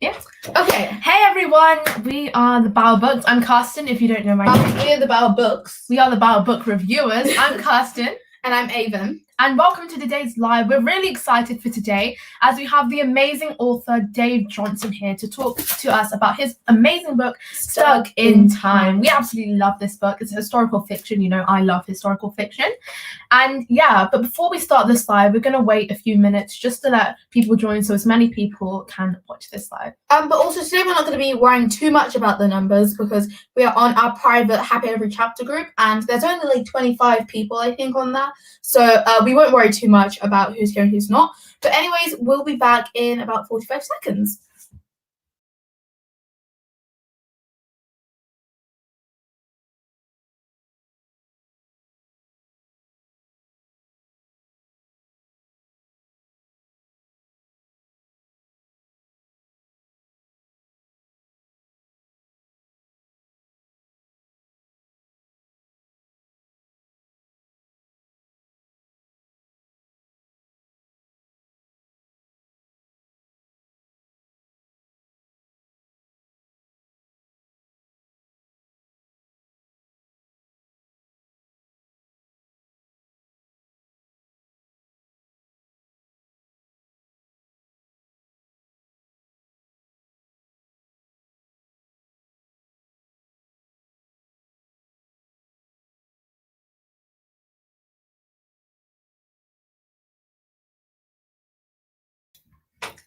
Yeah. Okay. Hey everyone, we are the Bow Books. I'm Karsten, if you don't know my name. We are the Bow Books. We are the Bow Book Reviewers. I'm Karsten. And I'm Avon. And welcome to today's live. We're really excited for today as we have the amazing author Dave Johnson here to talk to us about his amazing book, Stuck in Time. We absolutely love this book. It's historical fiction. You know, I love historical fiction. And yeah, but before we start this live, we're going to wait a few minutes just to let people join so as many people can watch this live. But also today we're not going to be worrying too much about the numbers because we are on our private Happy Every Chapter group and there's only like 25 people, I think, on that. So we won't worry too much about who's here and who's not. But anyways, we'll be back in about 45 seconds.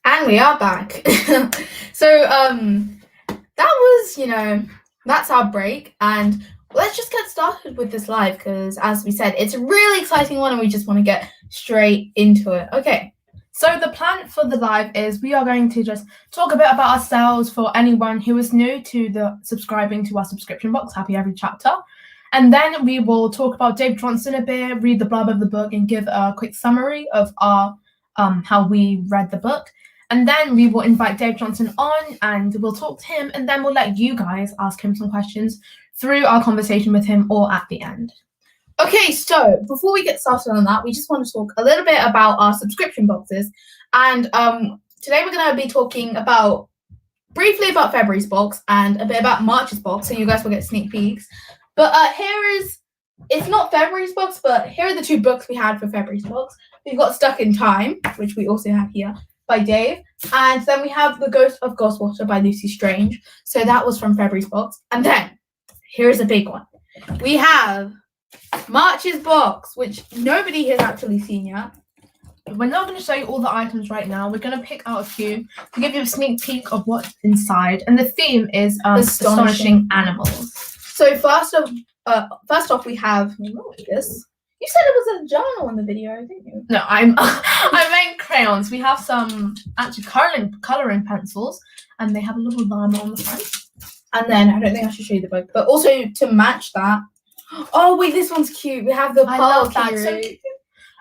And we are back. So that was, that's our break. And let's just get started with this live because, as we said, it's a really exciting one and we just want to get straight into it. Okay. So the plan for the live is we are going to just talk a bit about ourselves for anyone who is new to the subscribing to our subscription box, Happy Every Chapter. And then we will talk about Dave Johnson a bit, read the blurb of the book, and give a quick summary of our how we read the book. And then we will invite Dave Johnson on and we'll talk to him, and then we'll let you guys ask him some questions through our conversation with him or at the end. Okay, so before we get started on that, we just want to talk a little bit about our subscription boxes. And today we're going to be talking briefly about February's box and a bit about March's box, so you guys will get sneak peeks. But it's not February's box, but here are the two books we had for February's box. We've got Stuck in Time, which we also have here, by Dave. And then we have The Ghost of Ghostwater by Lucy Strange. So that was from February's box. And then, here's a big one. We have March's box, which nobody has actually seen yet. We're not going to show you all the items right now. We're going to pick out a few to give you a sneak peek of what's inside. And the theme is astonishing animals. So first off, we have this. You said it was a journal in the video, didn't you? No, I meant crayons. We have some actually coloring pencils, and they have a little llama on the front. And then I don't think I should show you the book, but also to match that. Oh wait, this one's cute. We have the pearl key. So cute.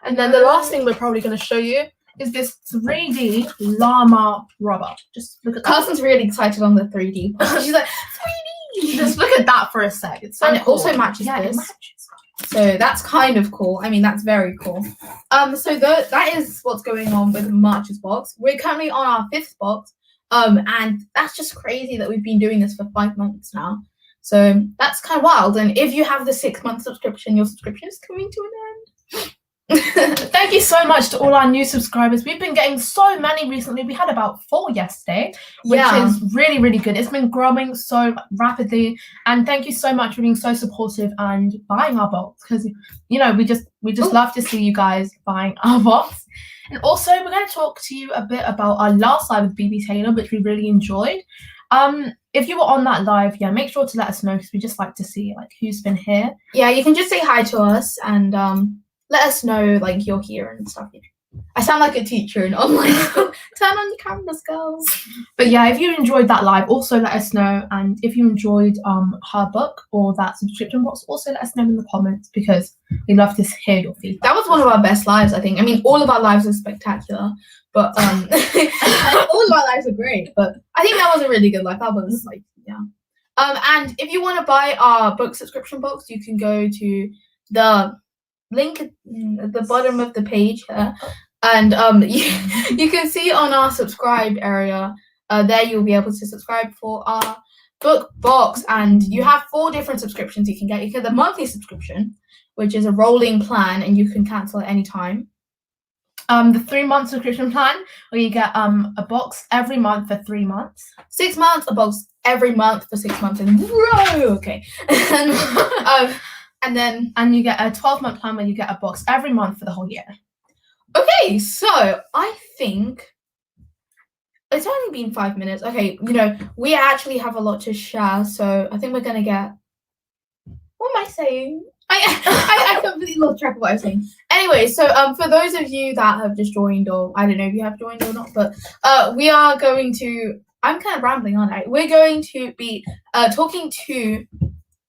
And then the last thing we're probably going to show you is this 3D llama rubber. Just look at that. Carson's really excited on the 3D. She's like 3D. Just look at that for a sec. It's so and cool. It also matches this. It matches. So that's kind of cool. I mean, that's very cool. So that is what's going on with March's box. We're currently on our 5th box. And that's just crazy that we've been doing this for 5 months now. So that's kind of wild. And if you have the 6-month subscription, your subscription is coming to an end. Thank you so much to all our new subscribers. We've been getting so many recently. We had about 4 yesterday, which is really, really good. It's been growing so rapidly, and thank you so much for being so supportive and buying our box, because we just love to see you guys buying our box. And also we're going to talk to you a bit about our last live with BB Taylor, which we really enjoyed. If you were on that live, make sure to let us know, because we just like to see who's been here. Yeah, you can just say hi to us and let us know you're here and stuff. I sound like a teacher and I'm like, turn on your cameras, girls. But yeah, if you enjoyed that live, also let us know. And if you enjoyed her book or that subscription box, also let us know in the comments, because we love to hear your feedback. That was one of our best lives, I think. I mean, all of our lives are spectacular, but all of our lives are great. But I think that was a really good live. That was and if you want to buy our book subscription box, you can go to the link at the bottom of the page here, and you can see on our subscribe area There you'll be able to subscribe for our book box, and you have 4 different subscriptions you can get. You get the monthly subscription, which is a rolling plan, and you can cancel at any time. The 3-month subscription plan, where you get a box every month for 3 months. 6 months, a box every month for 6 months, and okay. And you get a 12-month plan where you get a box every month for the whole year. Okay, so I think it's only been 5 minutes. Okay, we actually have a lot to share, so I think we're gonna get. What am I saying? I completely lost track of what I was saying. Anyway, so for those of you that have just joined, or I don't know if you have joined or not, but we are going to. I'm kind of rambling, aren't I? We're going to be talking to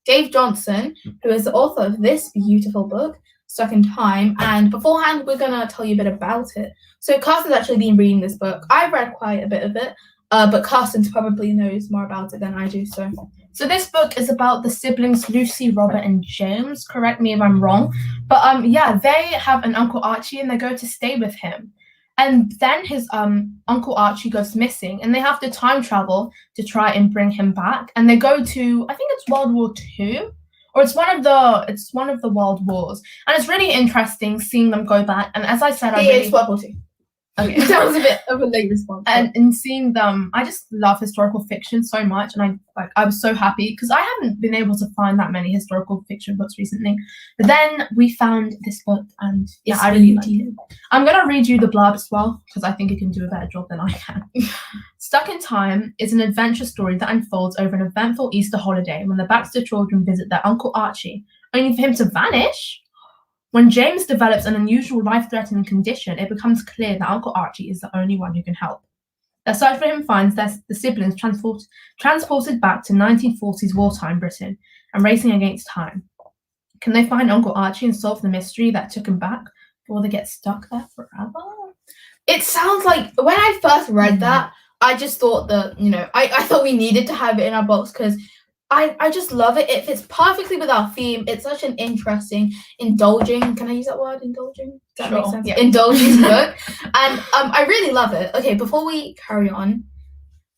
Dave Johnson, who is the author of this beautiful book, Stuck in Time. And beforehand, we're gonna tell you a bit about it. So Carson's actually been reading this book. I've read quite a bit of it, but Carson probably knows more about it than I do. So this book is about the siblings Lucy, Robert, and James. Correct me if I'm wrong. But they have an Uncle Archie, and they go to stay with him. And then his Uncle Archie goes missing, and they have to time travel to try and bring him back. And they go to, I think it's World War II, or it's one of the World Wars. And it's really interesting seeing them go back. And as I said, it's World War II. Okay. That was a bit of a late response. And in seeing them, I just love historical fiction so much, and I was so happy because I haven't been able to find that many historical fiction books recently. But then we found this book, and I really liked it. I'm gonna read you the blurb as well because I think it can do a better job than I can. Stuck in Time is an adventure story that unfolds over an eventful Easter holiday when the Baxter children visit their Uncle Archie, only for him to vanish. When James develops an unusual life-threatening condition, it becomes clear that Uncle Archie is the only one who can help. Their search for him finds the siblings transported back to 1940s wartime Britain and racing against time. Can they find Uncle Archie and solve the mystery that took him back, or they get stuck there forever? It sounds like, when I first read that, I just thought that, I thought we needed to have it in our box because I just love it. It fits perfectly with our theme. It's such an interesting, indulging. Can I use that word, indulging? Does that make sense? Yeah. Indulging book. And I really love it. Okay, before we carry on.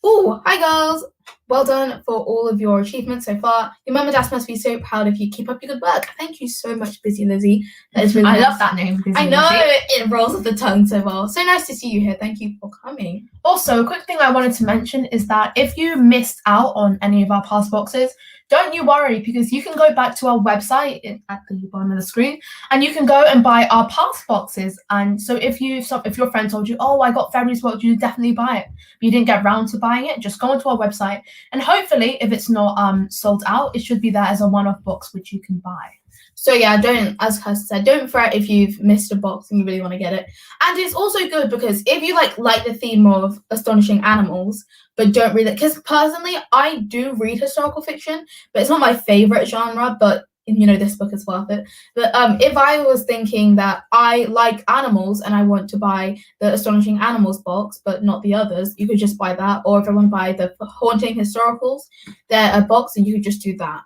Oh, hi girls. Well done for all of your achievements so far. Your mum and dad must be so proud of you. Keep up your good work. Thank you so much, Busy Lizzie. That is really I nice. love that name, Busy I know, Lizzie. it rolls off the tongue so well. So nice to see you here. Thank you for coming. Also, a quick thing I wanted to mention is that if you missed out on any of our past boxes, don't you worry, because you can go back to our website at the bottom of the screen, and you can go and buy our past boxes. And so if your friend told you, oh, I got February's box, you definitely buy it, but you didn't get round to buying it, just go onto our website, and hopefully, if it's not sold out, it should be there as a one-off box which you can buy. So yeah, as Kirsten said, don't fret if you've missed a box and you really want to get it. And it's also good because if you like the theme of astonishing animals, but don't read it, because personally, I do read historical fiction, but it's not my favorite genre, but this book is worth it. But if I was thinking that I like animals and I want to buy the Astonishing Animals box, but not the others, you could just buy that. Or if I want to buy the Haunting Historicals, they're a box, and you could just do that.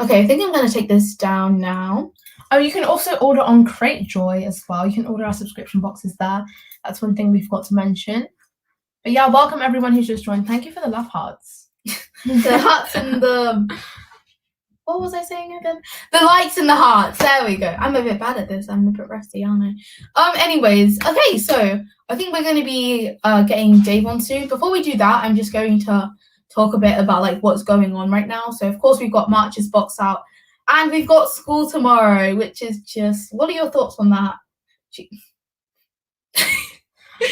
Okay, I think I'm going to take this down now. Oh, you can also order on Cratejoy as well. You can order our subscription boxes there. That's one thing we've got to mention. But yeah, welcome everyone who's just joined. Thank you for the love hearts. The hearts and the... What was I saying again? The likes and the hearts. There we go. I'm a bit bad at this. I'm a bit rusty, aren't I? Anyways, okay, so I think we're going to be getting Dave on soon. Before we do that, I'm just going to talk a bit about what's going on right now. So of course we've got March's box out, and we've got school tomorrow, which is just, what are your thoughts on that?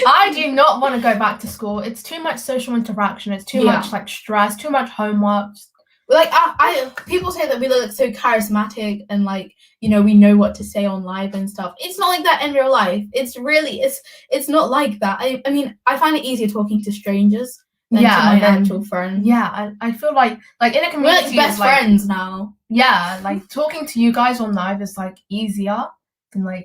I do not want to go back to school. It's too much social interaction. It's too much stress, too much homework. People say that we look so charismatic and we know what to say on live and stuff. It's not like that in real life. It's not like that. I mean, I find it easier talking to strangers than to my actual friends. Yeah, I feel like in a community, we're best friends now. Yeah, talking to you guys on live is easier than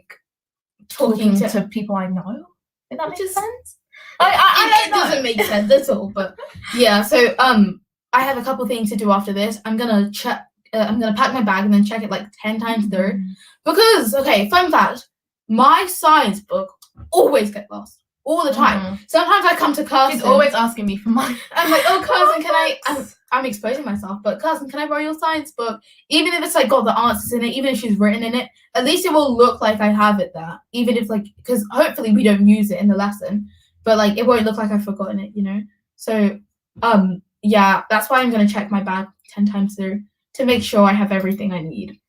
talking to people I know. If that makes sense. It doesn't make sense at all. But yeah, so I have a couple things to do after this. I'm gonna check. I'm gonna pack my bag and then check it 10 times through. Because fun fact, my science book always gets lost. all the time. Sometimes I come to Kirsten. She's always asking me for money. I'm like, oh, cousin, can I'm exposing myself, but cousin, can I borrow your science book? Even if it's like got the answers in it, even if she's written in it, at least it will look like I have it there. Even if like, because hopefully we don't use it in the lesson, but like it won't look like I've forgotten it, you know? So, yeah, that's why I'm going to check my bag 10 times through to make sure I have everything I need.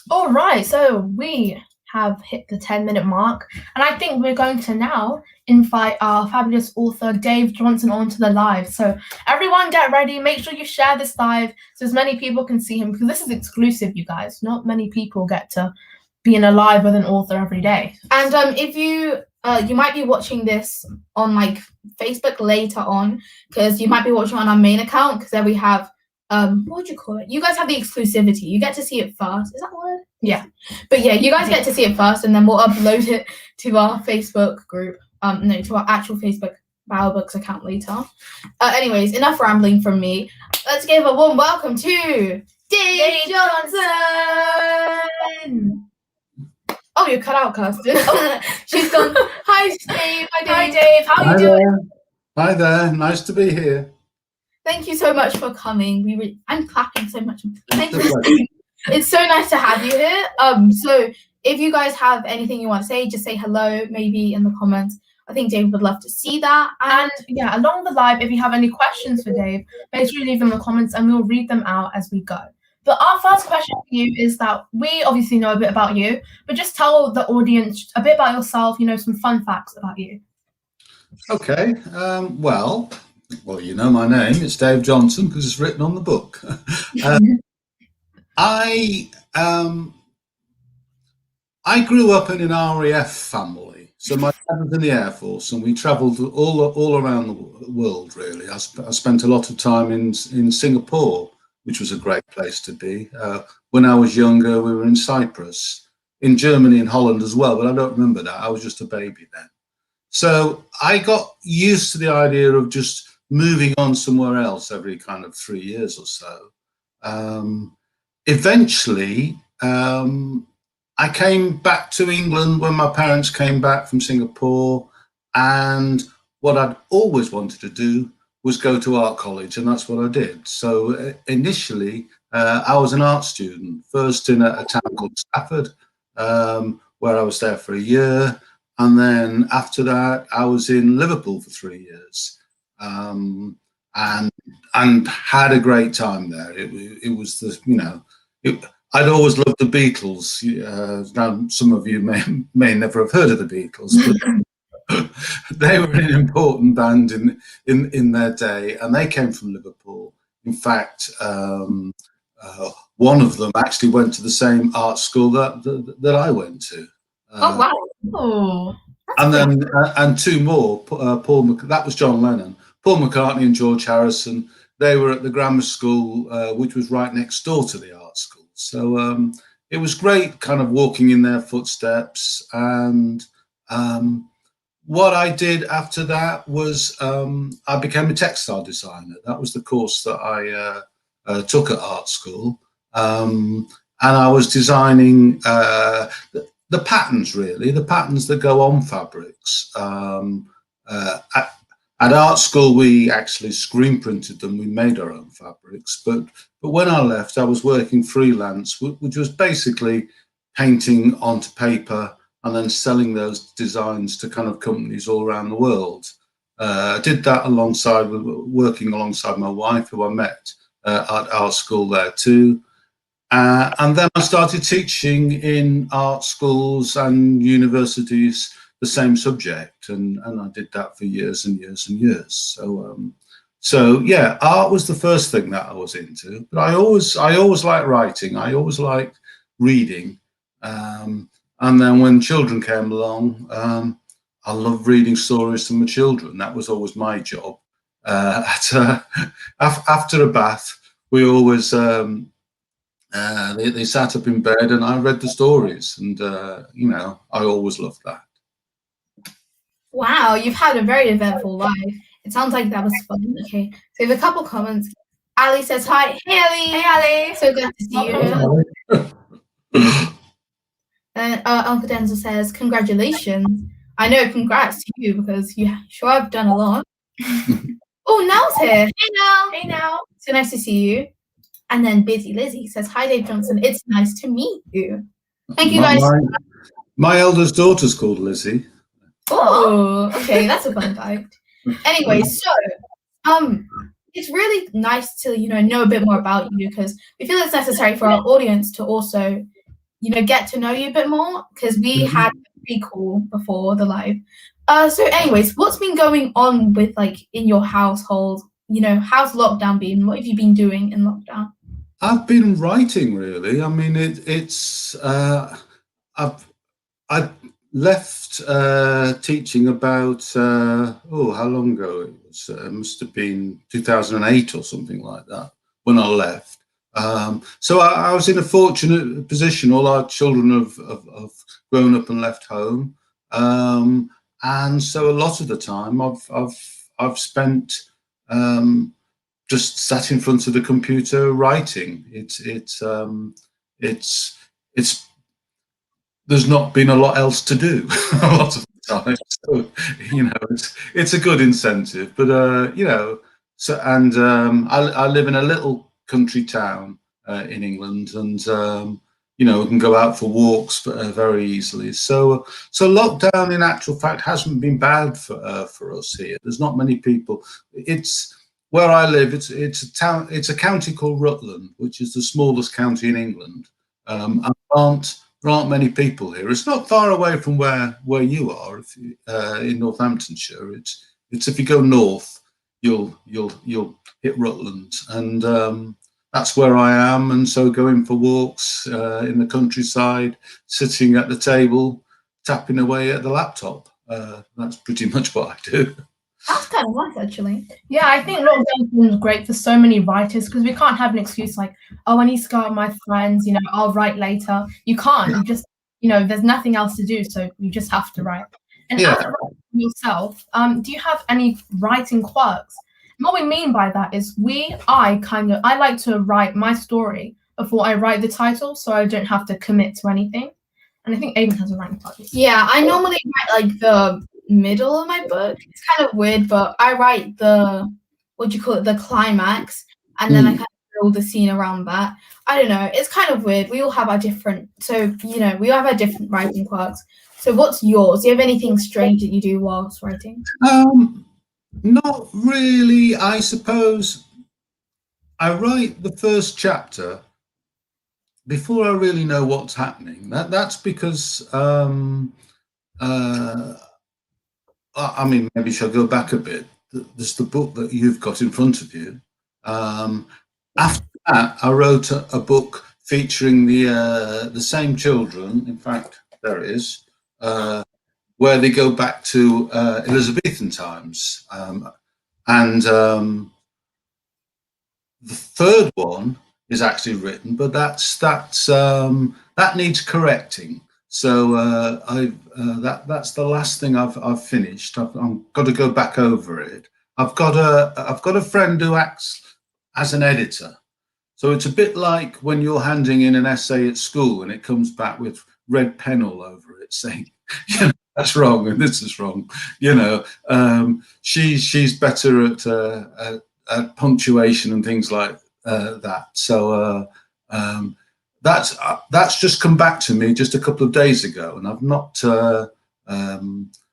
All right, so we have hit the 10-minute mark, and I think we're going to now invite our fabulous author Dave Johnson onto the live. So everyone get ready, make sure you share this live so as many people can see him, because this is exclusive, you guys. Not many people get to be in a live with an author every day. And if you might be watching this on like Facebook later on, because you might be watching on our main account, because there we have what would you call it? You guys have the exclusivity. You get to see it first. Is that the word? Yeah. But yeah, you guys get to see it first, and then we'll upload it to our Facebook group. No, to our actual Facebook Bower Books account later. Anyways, enough rambling from me. Let's give a warm welcome to Dave Johnson. Oh, you're cut out, Kirsten. She's gone. Hi, Dave. Hi, Dave. How are you doing? Hi there. Nice to be here. Thank you so much for coming. I'm clapping so much. Thank you. It's so nice to have you here. So if you guys have anything you want to say, just say hello, maybe in the comments. I think Dave would love to see that. And yeah, along the live, if you have any questions for Dave, make sure you leave them in the comments and we'll read them out as we go. But our first question for you is that we obviously know a bit about you, but just tell the audience a bit about yourself, you know, some fun facts about you. Okay. Well, you know my name. It's Dave Johnson because it's written on the book. I grew up in an RAF family. So my dad was in the Air Force, and we travelled all around the world, really. I spent a lot of time in Singapore, which was a great place to be. When I was younger, we were in Cyprus, in Germany and Holland as well, but I don't remember that. I was just a baby then. So I got used to the idea of just moving on somewhere else every kind of 3 years or so. Eventually, I came back to England when my parents came back from Singapore, and what I'd always wanted to do was go to art college, and that's what I did. So initially, I was an art student, first in a town called Stafford, where I was there for a year. And then after that, I was in Liverpool for 3 years, and had a great time there. It was the, you know, I'd always loved the Beatles. Now some of you may never have heard of the Beatles, but they were an important band in their day, and they came from Liverpool. In fact, one of them actually went to the same art school that I went to. Oh wow! Oh, and then and two more. Paul, that was John Lennon. Paul McCartney and George Harrison. They were at the grammar school, which was right next door to the art school. So it was great, kind of walking in their footsteps. And what I did after that was I became a textile designer. That was the course that I took at art school, and I was designing the patterns, really, the patterns that go on fabrics. At art school, we actually screen printed them. We made our own fabrics. But when I left, I was working freelance, which was basically painting onto paper and then selling those designs to kind of companies all around the world. I did that working alongside my wife, who I met at art school there too. And then I started teaching in art schools and universities the same subject, and I did that for years and years and years. So yeah, art was the first thing that I was into. But I always liked writing. I always liked reading. And then when children came along, I loved reading stories to my children. That was always my job. After a bath, we always. They sat up in bed and I read the stories, and you know, I always loved that. Wow, you've had a very eventful life. It sounds like that was fun. Okay, so we have a couple comments. Ali says hi. Hey Ali. Hey Ali. So glad to see you. And Uncle Denzel says congratulations. I know, congrats to you because you sure have done a lot. Oh, Nell's here. Hey, Nell. Hey now. So nice to see you. And then Busy Lizzie says, hi, Dave Johnson. It's nice to meet you. Thank you, guys. My eldest daughter's called Lizzie. Oh, okay. That's a fun fact. Anyway, so it's really nice to, know a bit more about you because we feel it's necessary for our audience to also, get to know you a bit more because we had a pre-call before the live. So anyways, what's been going on with in your household? How's lockdown been? What have you been doing in lockdown? I've been writing, really. I mean, I left teaching about how long ago it was? It must have been 2008 or something like that when I left. So I was in a fortunate position. All our children have grown up and left home, and so a lot of the time I've spent just sat in front of the computer writing. There's not been a lot else to do a lot of the time. So, it's a good incentive, but I live in a little country town in England, and we can go out for walks very easily. So lockdown, in actual fact, hasn't been bad for us here. There's not many people. It's where I live. It's a town. It's a county called Rutland, which is the smallest county in England. And there aren't many people here. It's not far away from where you are. If you, in Northamptonshire, it's if you go north, you'll hit Rutland, and that's where I am. And so going for walks in the countryside, sitting at the table, tapping away at the laptop. That's pretty much what I do. That's kind of nice, actually. Yeah, I think lockdown's been great for so many writers because we can't have an excuse like, oh, I need to go out with my friends, I'll write later. You can't. You just, there's nothing else to do, so you just have to write. And as a writer yourself, do you have any writing quirks? And what we mean by that is I like to write my story before I write the title, so I don't have to commit to anything. And I think Aiden has a writing quirk. Yeah, I normally write the middle of my book. It's kind of weird, but I write the climax, and then I kind of build the scene around that. I don't know, it's kind of weird. We all have our different writing quirks. So what's yours? Do you have anything strange that you do whilst writing? Not really. I suppose I write the first chapter before I really know what's happening. That's because I mean, maybe shall go back a bit. There's the book that you've got in front of you. After that, I wrote a book featuring the same children. In fact, there it is, where they go back to Elizabethan times. And the third one is actually written, but that needs correcting. So that's the last thing I've finished. I've got to go back over it. I've got a friend who acts as an editor. So it's a bit like when you're handing in an essay at school and it comes back with red pen all over it saying, that's wrong and this is wrong. She's better at punctuation and things like that. So that's just come back to me just a couple of days ago, and I've not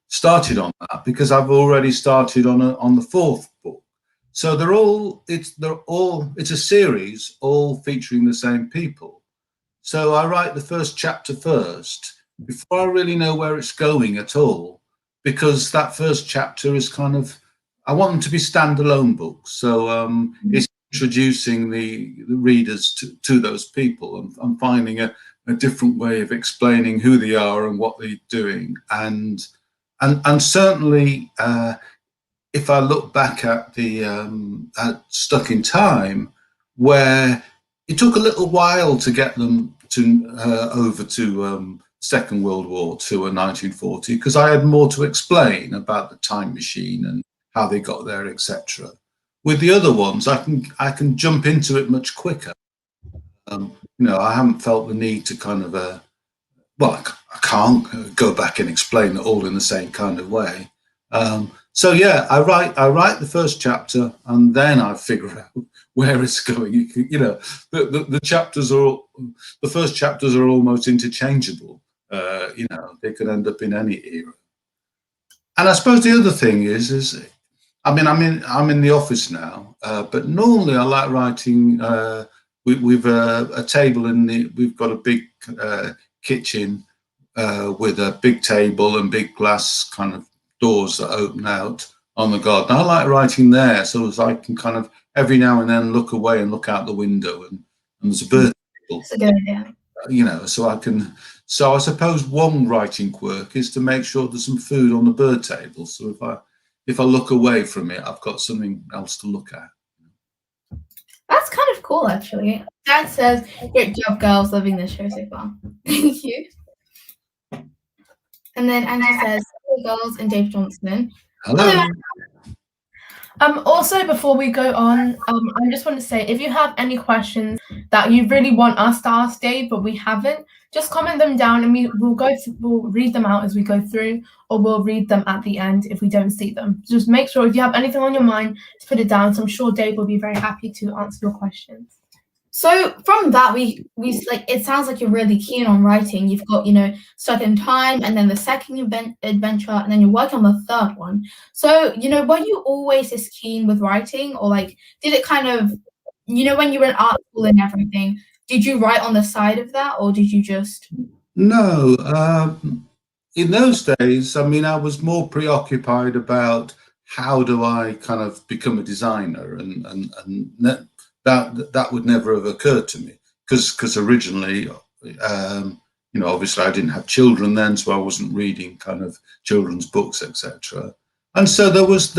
started on that because I've already started on the fourth book. So it's a series all featuring the same people. So I write the first chapter first before I really know where it's going at all, because that first chapter is I want them to be standalone books. So it's introducing the readers to those people and finding a different way of explaining who they are and what they're doing. And certainly, if I look back at at Stuck in Time, where it took a little while to get them over to Second World War II and 1940, because I had more to explain about the time machine and how they got there, etc. With the other ones, I can jump into it much quicker. I haven't felt the need to I can't go back and explain it all in the same kind of way. So yeah, I write the first chapter, and then I figure out where it's going. You know, the chapters are the first chapters are almost interchangeable. You know, they could end up in any era. And I suppose the other thing is I mean, I'm in the office now, but normally I like writing. We've a table we've got a big kitchen with a big table and big glass kind of doors that open out on the garden. I like writing there, so as I can kind of every now and then look away and look out the window, and there's a bird table. That's a good idea. You know, so I can. So I suppose one writing quirk is to make sure there's some food on the bird table. So if I look away from it, I've got something else to look at. That's kind of cool, actually. Dad says, "Great job, girls, loving this show so far." Thank you. And then Angie says, "Hey, girls," and Dave Johnson. Hello. Also, before we go on, I just want to say, if you have any questions that you really want us to ask Dave, but we haven't, just comment them down, and we'll read them out as we go through, or we'll read them at the end if we don't see them. Just make sure if you have anything on your mind to put it down. So I'm sure Dave will be very happy to answer your questions. So from that, we like, it sounds like you're really keen on writing. You've got, you know, Stuck in Time, and then the second adventure, and then you're working on the third one. So, you know, were you always this keen with writing, or like, did it kind of, you know, when you were in art school and everything, did you write on the side of that, or did you just? No, in those days, I mean, I was more preoccupied about how do I kind of become a designer, and that would never have occurred to me because originally, you know, obviously I didn't have children then, so I wasn't reading kind of children's books, etc. And so there was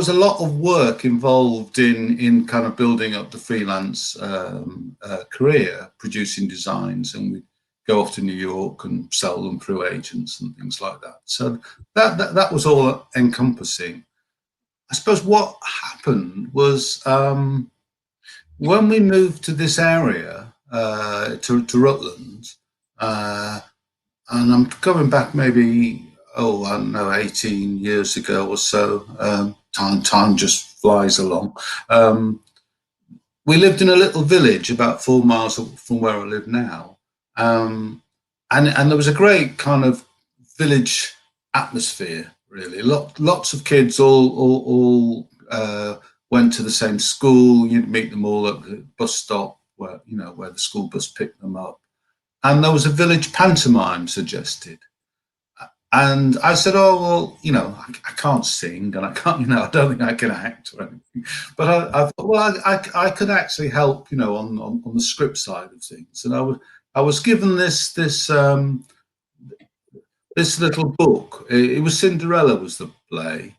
a lot of work involved in kind of building up the freelance career, producing designs, and we'd go off to New York and sell them through agents and things like that. So that was all encompassing. I suppose what happened was when we moved to this area, to Rutland, and I'm going back maybe, I don't know, 18 years ago or so. Time just flies along. We lived in a little village about 4 miles from where I live now, and there was a great kind of village atmosphere. Really, lots of kids all went to the same school. You'd meet them all at the bus stop where the school bus picked them up, and there was a village pantomime suggested. And I said, "Oh well, you know, I can't sing, and I can't, you know, I don't think I can act or anything." But I thought, well, I could actually help, you know, on the script side of things. And I was given this little book. It was Cinderella was the play,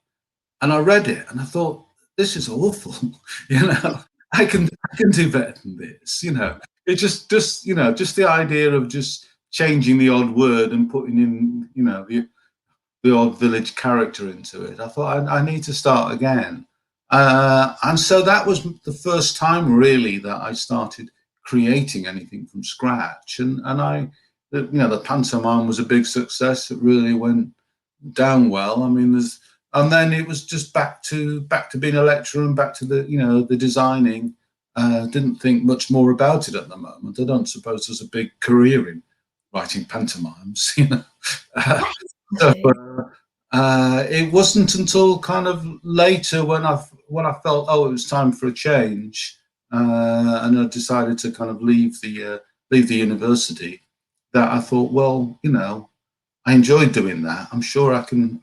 and I read it and I thought, this is awful. You know, I can do better than this. You know, it just the idea of just changing the odd word and putting in, you know, the odd village character into it. I thought I need to start again, and so that was the first time really that I started creating anything from scratch, and you know, the pantomime was a big success. It really went down well. I mean, and then it was just back to being a lecturer and back to the designing. Didn't think much more about it at the moment. I don't suppose there's a big career in writing pantomimes, you know. So it wasn't until kind of later when I felt, oh, it was time for a change, and I decided to kind of leave the university, that I thought, well, you know, I enjoyed doing that. I'm sure I can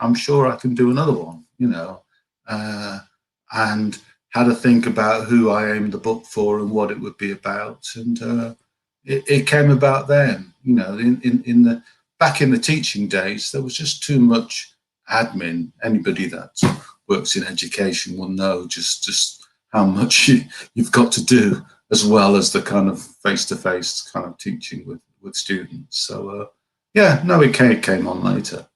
do another one, you know, and had to think about who I aimed the book for and what it would be about, and it came about then. You know, back in the teaching days, there was just too much admin. Anybody that works in education will know just how much you've got to do, as well as the kind of face-to-face kind of teaching with students. So it came on later.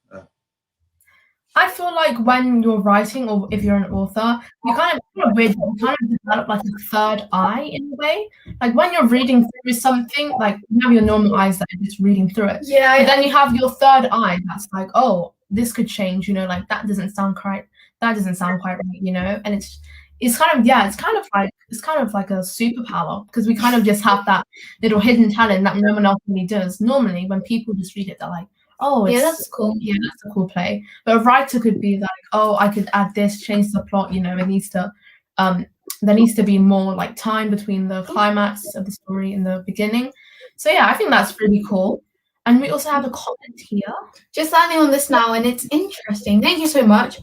I feel like when you're writing, or if you're an author, you kind of weird, you kind of develop like a third eye in a way. Like when you're reading through something, like you have your normal eyes that are just reading through it. Yeah. But then you have your third eye that's like, oh, this could change, you know, like that doesn't sound quite right, you know? And it's kind of like a superpower, because we kind of just have that little hidden talent that no one else really does. Normally when people just read it, they're like, oh, yeah, that's cool. Yeah, that's a cool play. But a writer could be like, oh, I could add this, change the plot. You know, it needs to, there needs to be more like time between the climax of the story and the beginning. So yeah, I think that's really cool. And we also have a comment here. Just landing on this now, and it's interesting. Thank you so much.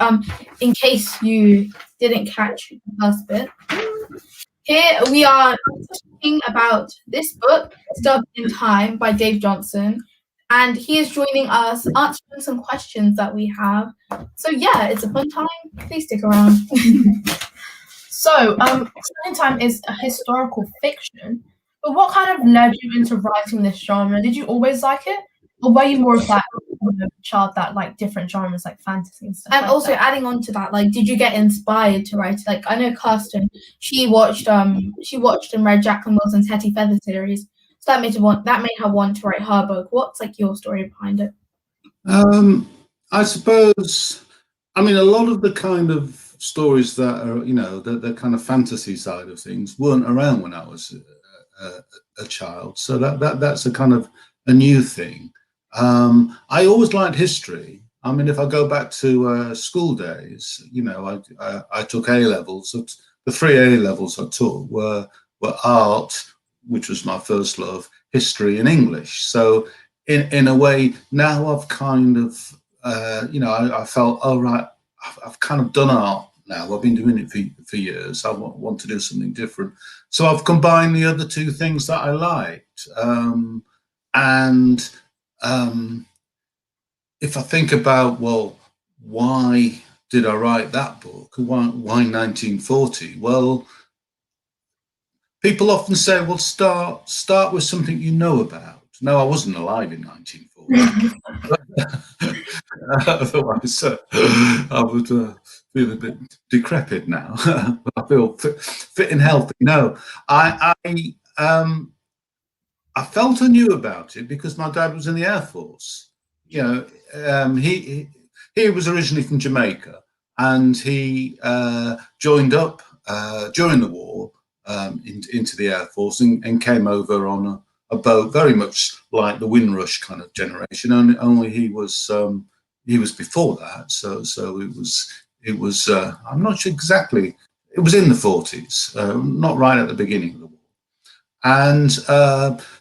In case you didn't catch the first bit, here we are talking about this book, Stubbed in Time by Dave Johnson. And he is joining us, answering some questions that we have. So yeah, it's a fun time. Please stick around. So, Stubbed in Time is a historical fiction. But what kind of led you into writing this genre? Did you always like it, or were you more of that child that like different genres like fantasy and stuff? And like also that? adding on to that, like, did you get inspired to write? Like, I know Kirsten, she watched and read Jacqueline Wilson's Hetty Feather series. So that made her want to write her book. What's like your story behind it? I suppose, I mean, a lot of the kind of stories that are, you know, the kind of fantasy side of things weren't around when I was a child. So that's a kind of a new thing. I always liked history. I mean, if I go back to school days, you know, I took A levels. The 3 A levels I took were art, which was my first love, history and English. So in a way, now I've kind of, you know, I felt, oh, right, I've kind of done art now. I've been doing it for years. I want to do something different. So I've combined the other two things that I liked. If I think about, well, why did I write that book? Why 1940? Well, people often say, well, start with something you know about. No, I wasn't alive in 1940. Otherwise, I would feel a bit decrepit now. I feel fit and healthy. No, I felt I knew about it because my dad was in the Air Force. You know, he was originally from Jamaica, and he joined up during the war into the Air Force and came over on a boat, very much like the Windrush kind of generation. Only he was before that. So it was. I'm not sure exactly. It was in the 40s, not right at the beginning of the war. And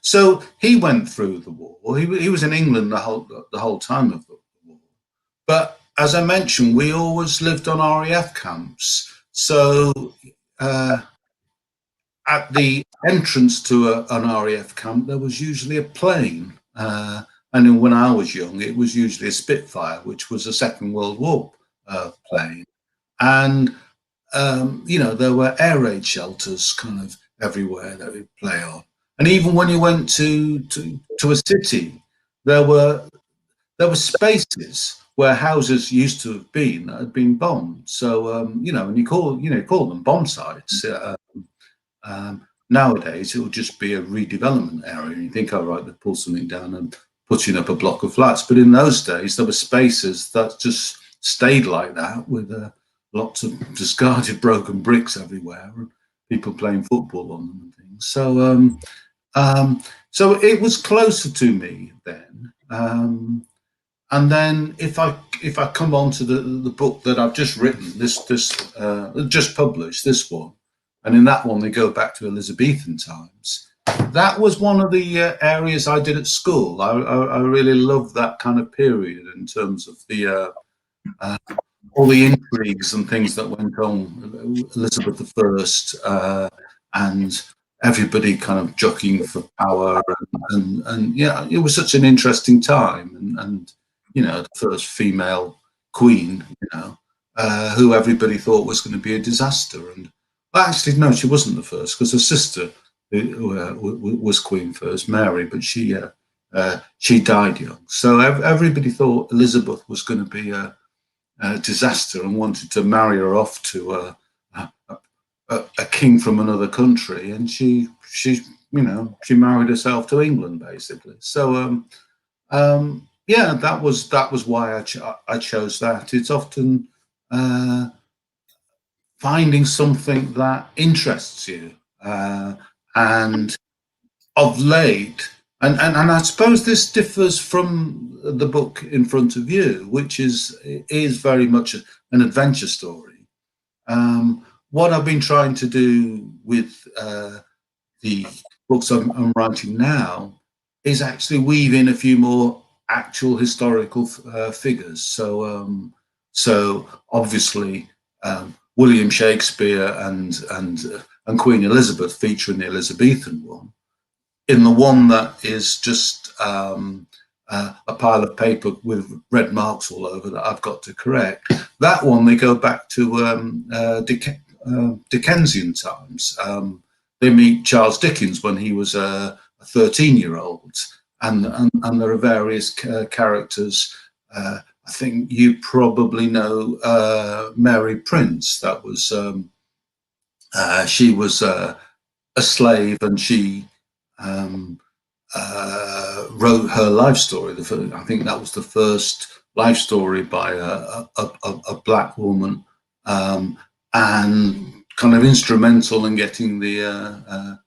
so he went through the war. He was in England the whole time of the war. But as I mentioned, we always lived on RAF camps. So at the entrance to an RAF camp, there was usually a plane. And when I was young, it was usually a Spitfire, which was a Second World War plane. And, you know, there were air raid shelters kind of everywhere that we'd play on. And even when you went to a city, there were spaces where houses used to have been that had been bombed. So, you know, and you call them bomb sites. Nowadays, it would just be a redevelopment area. And you think, oh, right, they pull something down and putting up a block of flats. But in those days, there were spaces that just stayed like that with lots of discarded broken bricks everywhere and people playing football on them and things. So it was closer to me then. And then if I come on to the book that I've just written, this just published, this one, and in that one they go back to Elizabethan times. That was one of the areas I did at school. I really loved that kind of period in terms of the all the intrigues and things that went on, Elizabeth I, and everybody kind of jockeying for power, and yeah, it was such an interesting time, and you know, the first female queen, you know, who everybody thought was going to be a disaster, and actually no, she wasn't the first, because her sister was queen first, Mary, but she died young. So everybody thought Elizabeth was going to be disaster and wanted to marry her off to a king from another country, and she married herself to England basically. So yeah, that was why I chose that. It's often finding something that interests you, and of late, and I suppose this differs from the book in front of you, which is very much an adventure story. What I've been trying to do with the books I'm writing now is actually weave in a few more actual historical figures. So obviously William Shakespeare and Queen Elizabeth feature in the Elizabethan one. In the one that is just a pile of paper with red marks all over that I've got to correct, that one they go back to Dickensian times. They meet Charles Dickens when he was a 13-year-old, and there are various characters. I think you probably know Mary Prince. That was she was a slave, and she wrote her life story. I think that was the first life story by a black woman, and kind of instrumental in getting the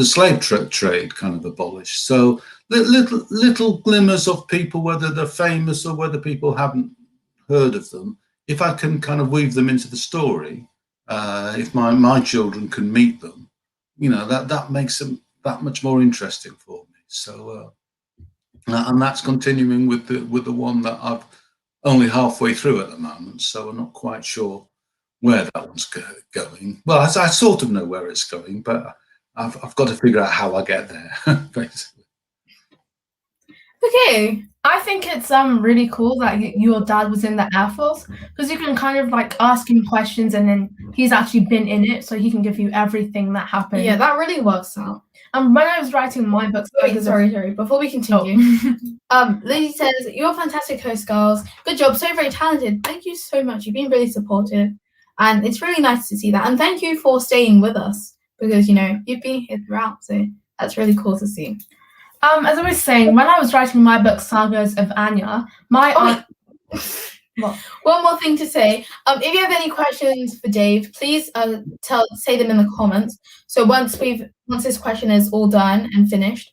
slave trade kind of abolished. So little glimmers of people, whether they're famous or whether people haven't heard of them, if I can kind of weave them into the story, if my children can meet them, that makes them that much more interesting for me. So and that's continuing with the one that I've only halfway through at the moment, so I'm not quite sure where that one's going. Well, I sort of know where it's going, but I've got to figure out how I get there, basically. Okay, I think it's really cool that your dad was in the Air Force, because you can kind of like ask him questions and then he's actually been in it, so he can give you everything that happened. Yeah, that really works out. And when I was writing my books, sorry. Before we continue, Lizzie says, "You're a fantastic host, girls. Good job. So very talented. Thank you so much. You've been really supportive, and it's really nice to see that. And thank you for staying with us, because you've been here throughout. So that's really cool to see." As I was saying, when I was writing my book, Sagas of Anya, my aunt. Well, one more thing to say. If you have any questions for Dave, please say them in the comments. So once this question is all done and finished,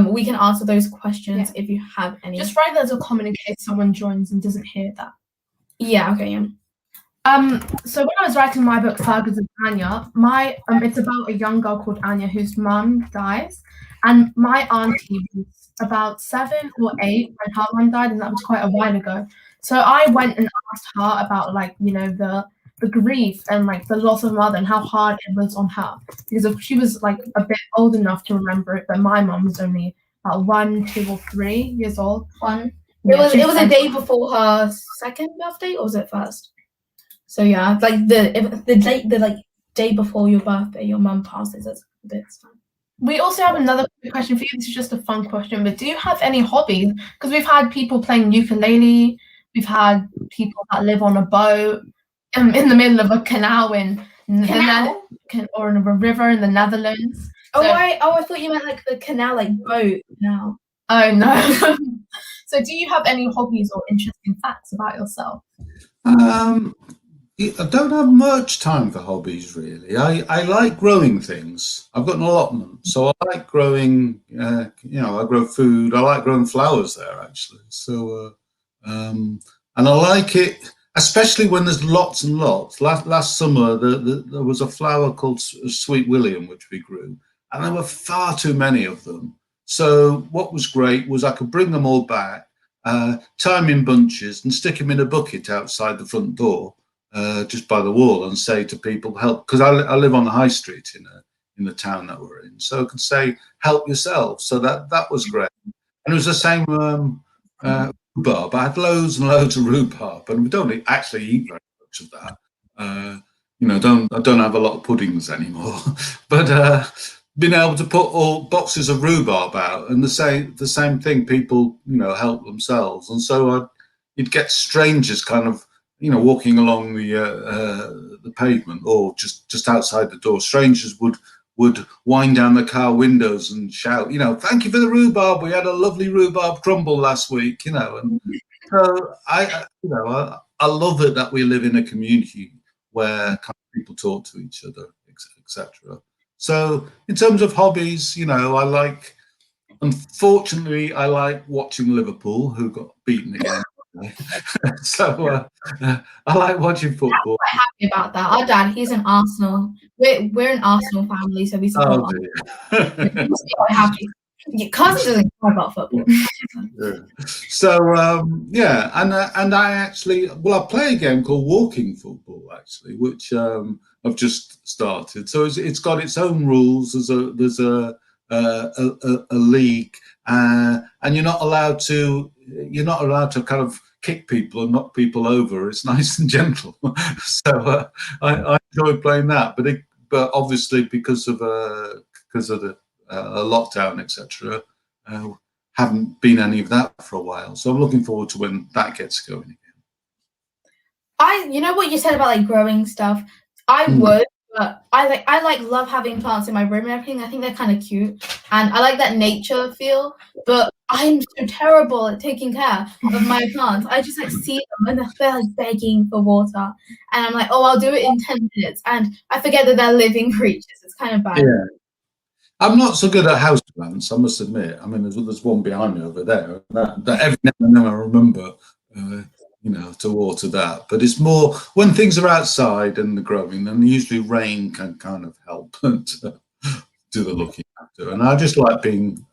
we can answer those questions if you have any. Just write that as a comment in case someone joins and doesn't hear that. Yeah. Okay. Yeah. So when I was writing my book, Sagas of Anya, it's about a young girl called Anya whose mum dies, and my auntie was about 7 or 8 when her mum died, and that was quite a while ago. So I went and asked her about the grief and the loss of mother and how hard it was on her, because she was a bit old enough to remember it, but my mum was only about 1, 2, or 3 years old. It was a day before her second birthday, or was it first? So yeah, the day before your birthday, your mum passes. That's a bit sad. We also have another question for you. This is just a fun question, but do you have any hobbies? Because we've had people playing ukulele, we've had people that live on a boat in the middle of a canal or in a river in the Netherlands. I thought you meant the canal, boat now. Oh no. So do you have any hobbies or interesting facts about yourself? I don't have much time for hobbies, really. I like growing things. I've got an allotment, so I like growing. I grow food. I like growing flowers there, actually. So, and I like it, especially when there's lots and lots. Last summer, there was a flower called Sweet William, which we grew, and there were far too many of them. So, what was great was I could bring them all back, tie them in bunches, and stick them in a bucket outside the front door. Just by the wall, and say to people, help, because I live on the high street in the town that we're in, so I could say, help yourself. So that was great. And it was the same rhubarb. I had loads and loads of rhubarb, and we don't actually eat very much of that. I don't have a lot of puddings anymore, but being able to put all boxes of rhubarb out, and the same thing, people help themselves, and so you'd get strangers kind of, you know, walking along the pavement or just outside the door. Strangers would wind down the car windows and shout, you know, "Thank you for the rhubarb. We had a lovely rhubarb crumble last week," you know. And so I love it that we live in a community where kind of people talk to each other, etc. So in terms of hobbies, you know, unfortunately, I like watching Liverpool, who got beaten again. So I like watching football. I'm quite happy about that. Our dad, he's an Arsenal. We're an Arsenal family, so we support. Oh, Arsenal. He's quite happy. Your cousin doesn't care about football. So yeah, and I actually, well, I play a game called Walking Football actually, which I've just started. So it's got its own rules. There's a league, and you're not allowed to kind of kick people and knock people over. It's nice and gentle. So I enjoy playing that, but obviously because of the lockdown, etc. Haven't been any of that for a while, so I'm looking forward to when that gets going again. You know what you said about like growing stuff. I would, but I love having plants in my room and everything. I think they're kind of cute, and I like that nature feel. But I'm so terrible at taking care of my plants. I just like see them and they're like begging for water, and I'm like, oh, I'll do it in 10 minutes, and I forget that they're living creatures. It's kind of bad. Yeah. I'm not so good at houseplants, I must admit. I mean, there's one behind me over there. That every now and then I remember, you know, to water that. But it's more when things are outside and they're growing, then usually rain can kind of help to do the looking after. And I just like being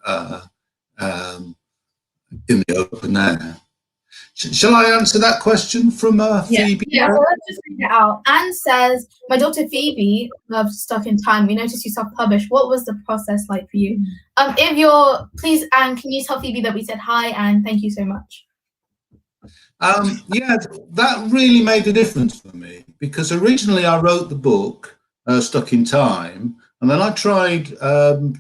in the open air. Shall I answer that question from Phoebe? Yeah, so let's just read it out. Anne says, my daughter Phoebe loves Stuck in Time. We noticed you self-published. What was the process like for you? Please, Anne, can you tell Phoebe that we said hi and thank you so much? Yeah, that really made a difference for me because originally I wrote the book, Stuck in Time, and then I tried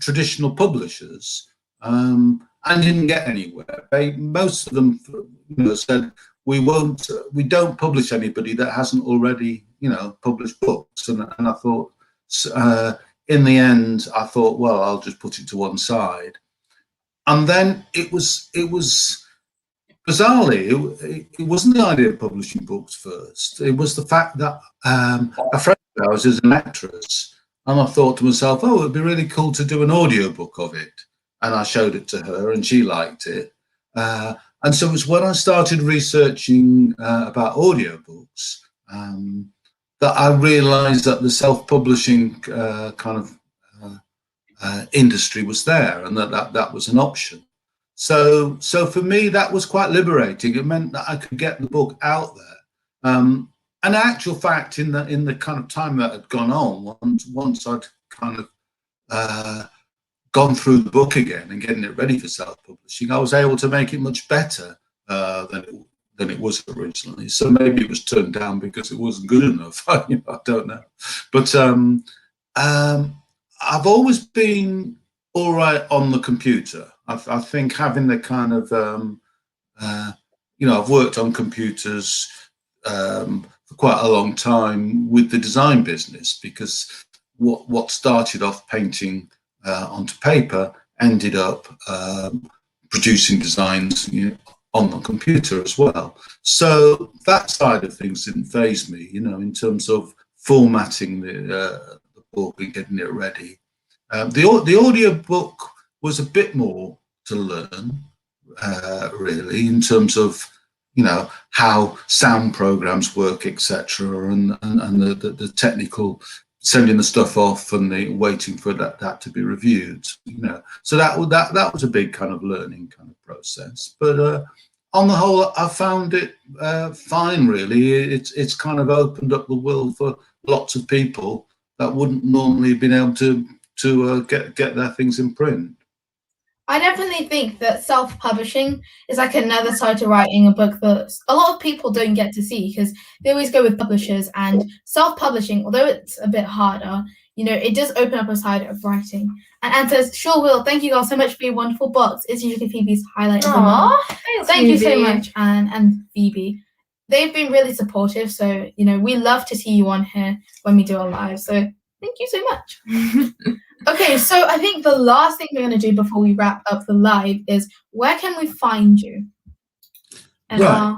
traditional publishers and didn't get anywhere. Most of them, you know, said we don't publish anybody that hasn't already, you know, published books. And I thought, in the end, I thought, well, I'll just put it to one side. And then it was bizarrely, it wasn't the idea of publishing books first. It was the fact that a friend of ours is an actress, and I thought to myself, oh, it'd be really cool to do an audiobook of it. And I showed it to her and she liked it. And so it was when I started researching about audiobooks that I realized that the self-publishing kind of industry was there and that was an option. So for me, that was quite liberating. It meant that I could get the book out there. And in actual fact, in the kind of time that had gone on, once I'd kind of gone through the book again and getting it ready for self-publishing, I was able to make it much better than it was originally. So maybe it was turned down because it wasn't good enough. I don't know. But I've always been all right on the computer. I think having the kind of, I've worked on computers for quite a long time with the design business, because what started off painting onto paper ended up producing designs, on the computer as well. So that side of things didn't faze me, in terms of formatting the book and getting it ready. The audio book was a bit more to learn, really, in terms of how sound programs work, etc., and the technical, sending the stuff off and the waiting for that to be reviewed. So that was a big kind of learning kind of process. But on the whole, I found it fine. Really, it's kind of opened up the world for lots of people that wouldn't normally have been able to get their things in print. I definitely think that self-publishing is like another side to writing a book that a lot of people don't get to see because they always go with publishers, and self-publishing, although it's a bit harder, it does open up a side of writing. And Anne says, sure will. Thank you guys so much for your wonderful books. It's usually Phoebe's highlight of the month. Thank you so much, Anne and Phoebe. They've been really supportive, so we love to see you on here when we do our live. So thank you so much. Okay, so I think the last thing we're going to do before we wrap up the live is where can we find you? And, right.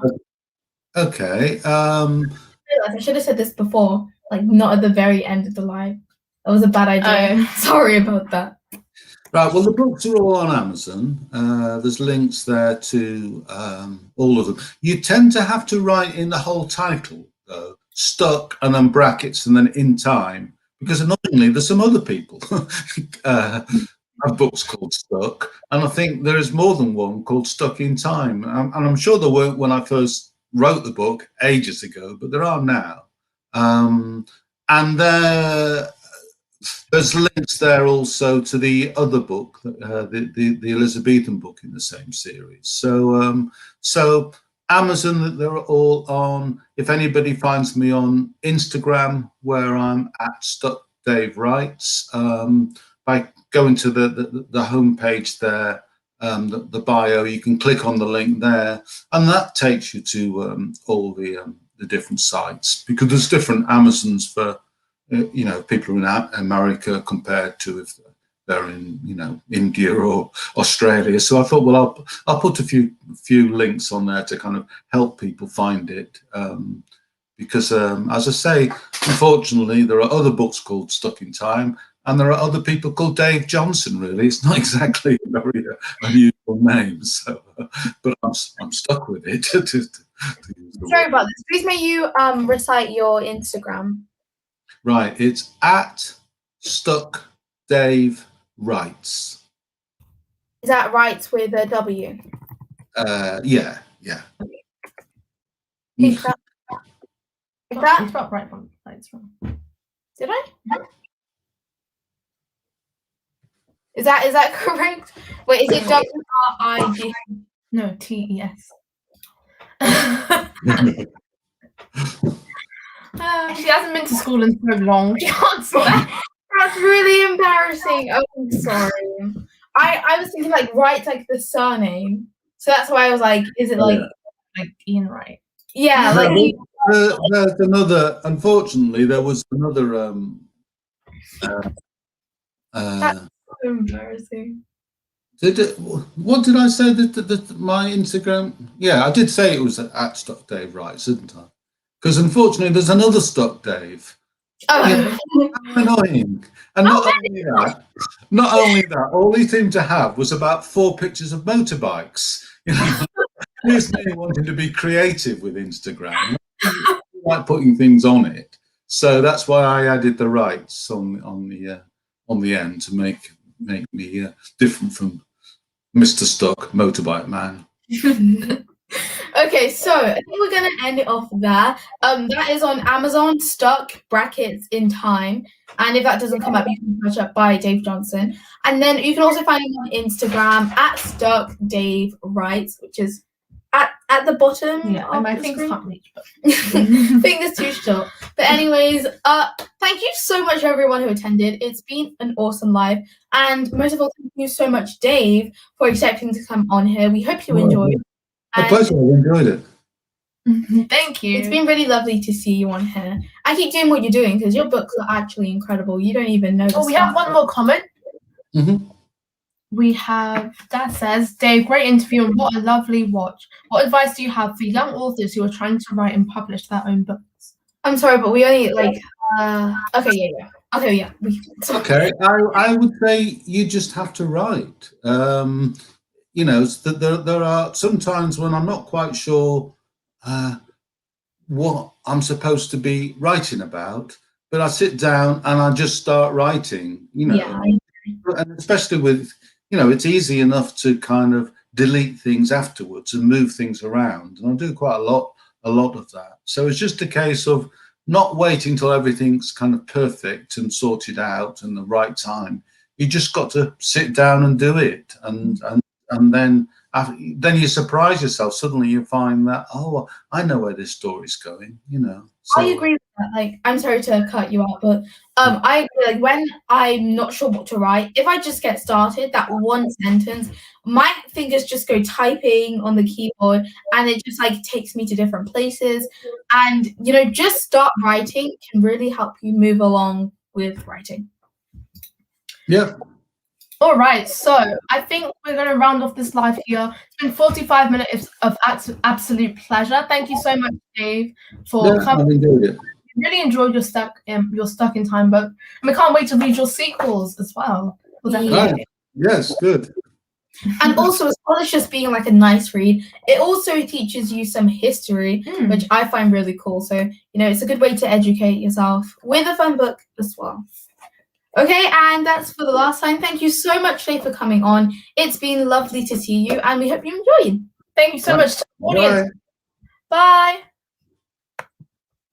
Okay. I should have said this before, like not at the very end of the live. That was a bad idea. Sorry about that. Right. Well, the books are all on Amazon. There's links there to all of them. You tend to have to write in the whole title, though, stuck and then brackets and then in time. Because annoyingly, there's some other people have books called Stuck, and I think there is more than one called Stuck in Time. And I'm sure there weren't when I first wrote the book ages ago, but there are now. And there's links there also to the other book, the Elizabethan book in the same series. So Amazon, they're all on. If anybody finds me on Instagram, where I'm at Stuck Dave Writes, by going to the homepage there, the bio, you can click on the link there, and that takes you to all the different sites, because there's different Amazons for people in America compared to if they're in India or Australia. So I thought, well, I'll put a few links on there to kind of help people find it, because as I say, unfortunately there are other books called Stuck in Time, and there are other people called Dave Johnson. Really, it's not exactly a very unusual name. So, but I'm stuck with it. Sorry about this. Please may you recite your Instagram. Right, it's at Stuck Dave Writes. Is that Writes with a W? Yeah. Like that? It's about right one. It's wrong. Did I? Is that correct? Wait, is it W-R-I-G? No, T-E-S. She hasn't been to school in so long. She can't swear. That's really embarrassing. Oh, I'm sorry. I was thinking like Wright, like the surname. So that's why I was like, is it like Ian Wright? Yeah, like there's another. Unfortunately, there was another. That's so embarrassing. What did I say? That my Instagram? Yeah, I did say it was at Stuck Dave Writes, didn't I? Because unfortunately, there's another Stuck Dave. Oh, how annoying! And not only that, all he seemed to have was about 4 pictures of motorbikes. Here's me wanting to be creative with Instagram, like putting things on it. So that's why I added the Wrights on the end to make me different from Mr. Stuck Motorbike Man. Okay, so I think we're gonna end it off there. That is on Amazon, Stuck brackets in Time, and if that doesn't come up, you can search up by Dave Johnson, and then you can also find him on Instagram at Stuck Dave Writes, which is at the bottom. Yeah, and my fingers can't reach. Fingers too short. But anyways, thank you so much everyone who attended. It's been an awesome live, and most of all, thank you so much, Dave, for accepting to come on here. We hope you enjoyed. A pleasure. I enjoyed it. Thank you. It's been really lovely to see you on here. I keep doing what you're doing because your books are actually incredible. You don't even know. Oh, we have one more comment. Mm-hmm. We have, that says, Dave, great interview and what a lovely watch. What advice do you have for young authors who are trying to write and publish their own books? I'm sorry, but we only okay, yeah. Okay, yeah. Okay, I would say you just have to write. There are some times when I'm not quite sure what I'm supposed to be writing about, but I sit down and I just start writing, Yeah. And especially with, it's easy enough to kind of delete things afterwards and move things around. And I do quite a lot of that. So it's just a case of not waiting till everything's kind of perfect and sorted out and the right time. You just got to sit down and do it, and then you surprise yourself. Suddenly you find that, oh, I know where this story's going. So, I agree with that. Like, I'm sorry to cut you out, but I agree. Like, when I'm not sure what to write, if I just get started, that one sentence, my fingers just go typing on the keyboard, and it just like takes me to different places. And just start writing can really help you move along with writing. Yeah. All right, so I think we're going to round off this live here. It's been 45 minutes of absolute pleasure. Thank you so much, Dave, for coming. I've enjoyed it. Really enjoyed your Stuck in Time book, and we can't wait to read your sequels as well. Yes, good. And also, as well as just being like a nice read, it also teaches you some history, which I find really cool. So it's a good way to educate yourself with a fun book as well. Okay, and that's for the last time. Thank you so much, Faye, for coming on. It's been lovely to see you, and we hope you enjoyed. Thank you so much to the audience. Bye. Bye.